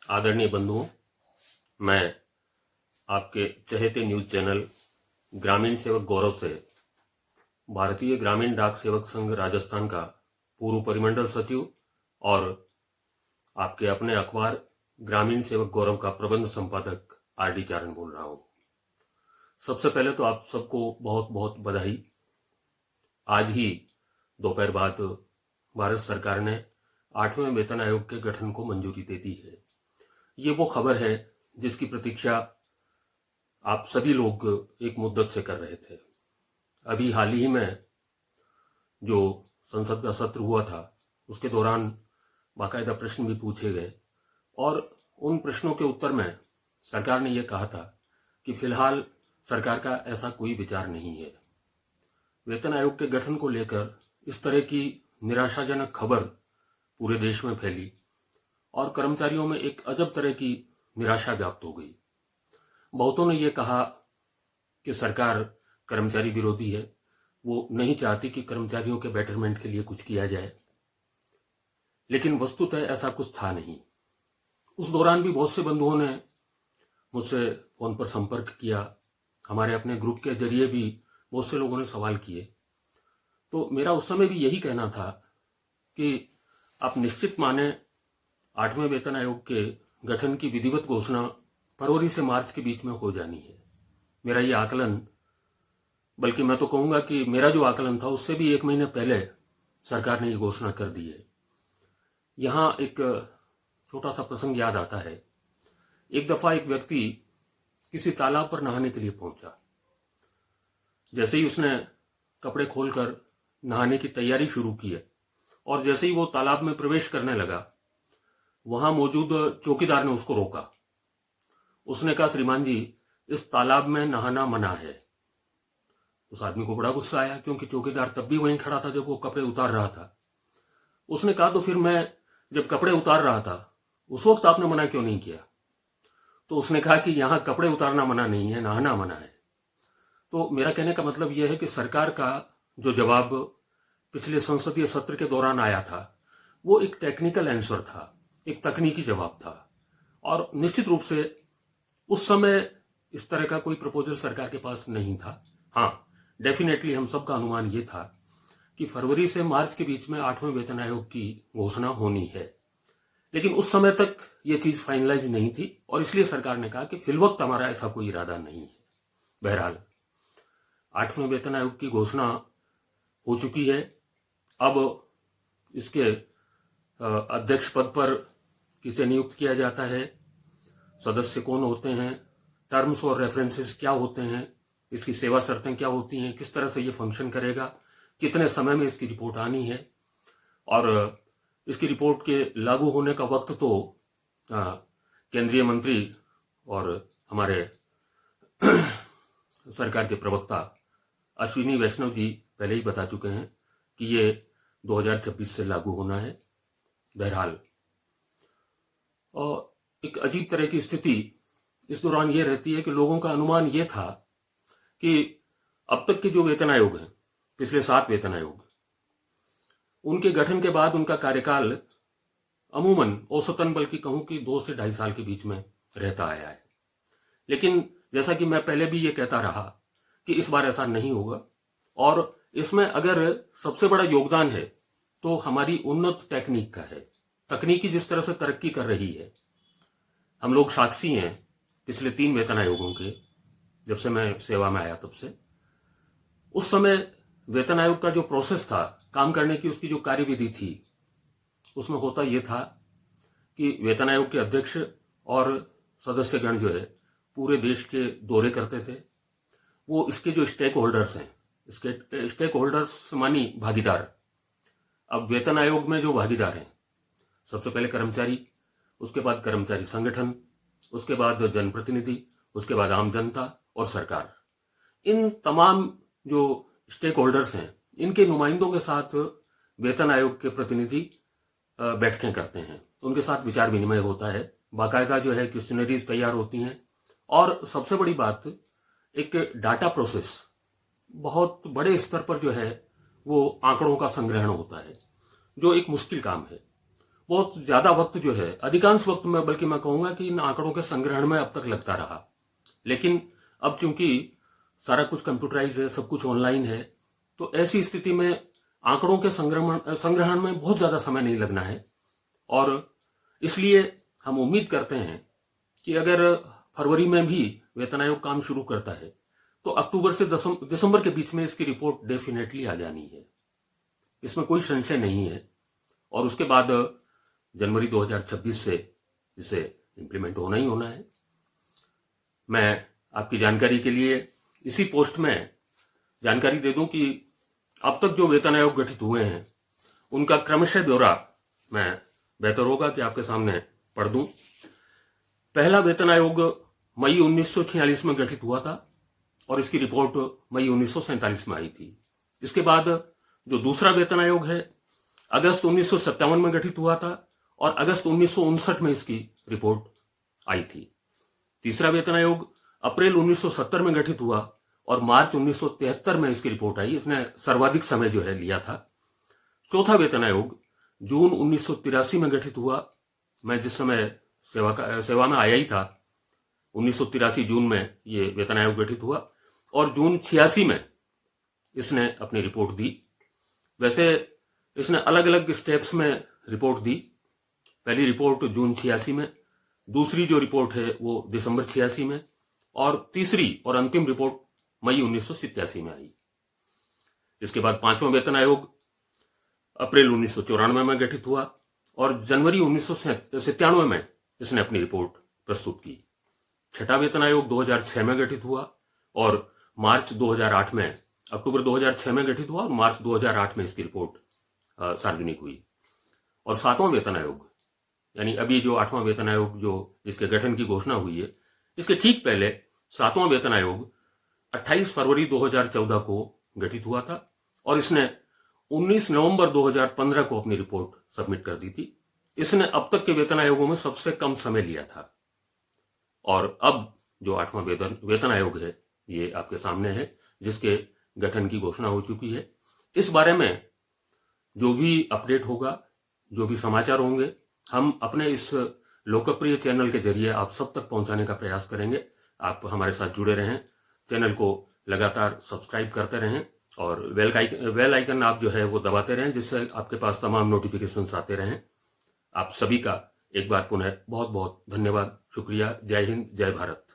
आदरणीय बंधुओं, मैं आपके चहेते न्यूज चैनल ग्रामीण सेवक गौरव से भारतीय ग्रामीण डाक सेवक संघ राजस्थान का पूर्व परिमंडल सचिव और आपके अपने अखबार ग्रामीण सेवक गौरव का प्रबंध संपादक आर.डी. चारण बोल रहा हूं। सबसे पहले तो आप सबको बहुत बहुत बधाई। आज ही दोपहर बाद भारत सरकार ने 8वें वेतन आयोग के गठन को मंजूरी दे दी है। ये वो खबर है जिसकी प्रतीक्षा आप सभी लोग एक मुद्दत से कर रहे थे। अभी हाल ही में जो संसद का सत्र हुआ था उसके दौरान बाकायदा प्रश्न भी पूछे गए और उन प्रश्नों के उत्तर में सरकार ने यह कहा था कि फिलहाल सरकार का ऐसा कोई विचार नहीं है। वेतन आयोग के गठन को लेकर इस तरह की निराशाजनक खबर पूरे देश में फैली और कर्मचारियों में एक अजब तरह की निराशा व्याप्त हो गई। बहुतों ने यह कहा कि सरकार कर्मचारी विरोधी है, वो नहीं चाहती कि कर्मचारियों के बेटरमेंट के लिए कुछ किया जाए, लेकिन वस्तुतः ऐसा कुछ था नहीं। उस दौरान भी बहुत से बंधुओं ने मुझसे फोन पर संपर्क किया, हमारे अपने ग्रुप के जरिए भी बहुत से लोगों ने सवाल किए। तो मेरा उस समय भी यही कहना था कि आप निश्चित माने 8वें वेतन आयोग के गठन की विधिवत घोषणा फरवरी से मार्च के बीच में हो जानी है। मेरा ये आकलन, बल्कि मैं तो कहूंगा कि मेरा जो आकलन था उससे भी 1 महीने पहले सरकार ने ये घोषणा कर दी है। यहां एक छोटा सा प्रसंग याद आता है। एक दफा एक व्यक्ति किसी तालाब पर नहाने के लिए पहुंचा। जैसे ही उसने कपड़े खोलकर नहाने की तैयारी शुरू की है और जैसे ही वो तालाब में प्रवेश करने लगा, वहां मौजूद चौकीदार ने उसको रोका। उसने कहा, श्रीमान जी, इस तालाब में नहाना मना है। उस आदमी को बड़ा गुस्सा आया क्योंकि चौकीदार तब भी वहीं खड़ा था जब वो कपड़े उतार रहा था। उसने कहा, तो फिर मैं जब कपड़े उतार रहा था उस वक्त आपने मना क्यों नहीं किया? तो उसने कहा कि यहां कपड़े उतारना मना नहीं है, नहाना मना है। तो मेरा कहने का मतलब यह है कि सरकार का जो जवाब पिछले संसदीय सत्र के दौरान आया था वो एक टेक्निकल आंसर था, एक तकनीकी जवाब था और निश्चित रूप से उस समय इस तरह का कोई प्रपोजल सरकार के पास नहीं था। हाँ, डेफिनेटली हम सबका अनुमान ये था कि फरवरी से मार्च के बीच में 8वें वेतन आयोग की घोषणा होनी है, लेकिन उस समय तक ये चीज फाइनलाइज नहीं थी और इसलिए सरकार ने कहा कि फिलवक्त हमारा ऐसा कोई इरादा नहीं है। बहरहाल 8वें वेतन आयोग की घोषणा हो चुकी है। अब इसके अध्यक्ष पद पर किसे नियुक्त किया जाता है, सदस्य कौन होते हैं, टर्म्स और रेफरेंसेस क्या होते हैं, इसकी सेवा शर्तें क्या होती हैं, किस तरह से ये फंक्शन करेगा, कितने समय में इसकी रिपोर्ट आनी है और इसकी रिपोर्ट के लागू होने का वक्त तो केंद्रीय मंत्री और हमारे सरकार के प्रवक्ता अश्विनी वैष्णव जी पहले ही बता चुके हैं कि ये 2026 से लागू होना है। बहरहाल और एक अजीब तरह की स्थिति इस दौरान ये रहती है कि लोगों का अनुमान ये था कि अब तक के जो वेतन आयोग हैं, पिछले 7 वेतन आयोग, उनके गठन के बाद उनका कार्यकाल अमूमन औसतन बल्कि कहूं कि 2 से 2.5 साल के बीच में रहता आया है। लेकिन जैसा कि मैं पहले भी ये कहता रहा कि इस बार ऐसा नहीं होगा और इसमें अगर सबसे बड़ा योगदान है तो हमारी उन्नत टेक्निक का है। तकनीकी जिस तरह से तरक्की कर रही है, हम लोग साक्षी हैं पिछले 3 वेतन आयोगों के, जब से मैं सेवा में आया तब से। उस समय वेतन आयोग का जो प्रोसेस था काम करने की, उसकी जो कार्यविधि थी, उसमें होता यह था कि वेतन आयोग के अध्यक्ष और सदस्यगण जो है पूरे देश के दौरे करते थे। वो इसके जो स्टेक होल्डर्स हैं, इसके स्टेक होल्डर्स मानी भागीदार। अब वेतन आयोग में जो भागीदार हैं, सबसे पहले कर्मचारी, उसके बाद कर्मचारी संगठन, उसके बाद जनप्रतिनिधि, उसके बाद आम जनता और सरकार। इन तमाम जो स्टेक होल्डर्स हैं, इनके नुमाइंदों के साथ वेतन आयोग के प्रतिनिधि बैठकें करते हैं, उनके साथ विचार विनिमय होता है, बाकायदा जो है क्वेश्चनरीज तैयार होती हैं और सबसे बड़ी बात, एक डाटा प्रोसेस बहुत बड़े स्तर पर जो है वो आंकड़ों का संग्रहण होता है, जो एक मुश्किल काम है। बहुत ज़्यादा वक्त जो है, अधिकांश वक्त में बल्कि मैं कहूँगा कि इन आंकड़ों के संग्रहण में अब तक लगता रहा। लेकिन अब चूंकि सारा कुछ कंप्यूटराइज है, सब कुछ ऑनलाइन है, तो ऐसी स्थिति में आंकड़ों के संग्रहण में बहुत ज़्यादा समय नहीं लगना है। और इसलिए हम उम्मीद करते हैं कि अगर फरवरी में भी वेतन आयोग काम शुरू करता है तो अक्टूबर से दिसंबर के बीच में इसकी रिपोर्ट डेफिनेटली आ जानी है, इसमें कोई संशय नहीं है। और उसके बाद जनवरी 2026 से इसे इम्प्लीमेंट होना ही होना है। मैं आपकी जानकारी के लिए इसी पोस्ट में जानकारी दे दूं कि अब तक जो वेतन आयोग गठित हुए हैं उनका क्रमशः ब्यौरा मैं बेहतर होगा कि आपके सामने पढ़ दूं। पहला वेतन आयोग मई 1946 में गठित हुआ था और इसकी रिपोर्ट मई 1947 में आई थी। इसके बाद जो दूसरा वेतन आयोग है अगस्त 1957 में गठित हुआ था और अगस्त 1959 में इसकी रिपोर्ट आई थी। तीसरा वेतन आयोग अप्रैल 1970 में गठित हुआ और मार्च 1973 में इसकी रिपोर्ट आई। इसने सर्वाधिक समय जो है लिया था। चौथा वेतन आयोग जून 1983 में गठित हुआ। मैं जिस समय सेवा में आया ही था, 1983 जून में ये वेतन आयोग गठित हुआ और जून 86 में इसने अपनी रिपोर्ट दी। वैसे इसने अलग अलग स्टेप्स में रिपोर्ट दी। पहली रिपोर्ट जून 86 में, दूसरी जो रिपोर्ट है वो दिसंबर 86 में और तीसरी और अंतिम रिपोर्ट मई 1987 में आई। इसके बाद पांचवा वेतन आयोग अप्रैल 1994 में गठित हुआ और जनवरी 1997 में इसने अपनी रिपोर्ट प्रस्तुत की। छठा वेतन आयोग 2006 में गठित हुआ और मार्च 2008 में, अक्टूबर 2006 में गठित हुआ और मार्च 2008 में इसकी रिपोर्ट सार्वजनिक हुई। और सातवां वेतन आयोग यानी अभी जो आठवां वेतन आयोग जो जिसके गठन की घोषणा हुई है, इसके ठीक पहले सातवां वेतन आयोग 28 फरवरी 2014 को गठित हुआ था और इसने 19 नवंबर 2015 को अपनी रिपोर्ट सबमिट कर दी थी। इसने अब तक के वेतन आयोगों में सबसे कम समय लिया था। और अब जो आठवां वेतन आयोग है ये आपके सामने है, जिसके गठन की घोषणा हो चुकी है। इस बारे में जो भी अपडेट होगा, जो भी समाचार होंगे, हम अपने इस लोकप्रिय चैनल के जरिए आप सब तक पहुंचाने का प्रयास करेंगे। आप हमारे साथ जुड़े रहें, चैनल को लगातार सब्सक्राइब करते रहें और बेल आइकन आप जो है वो दबाते रहें, जिससे आपके पास तमाम नोटिफिकेशंस आते रहें। आप सभी का एक बार पुनः बहुत बहुत धन्यवाद, शुक्रिया। जय हिंद, जय भारत।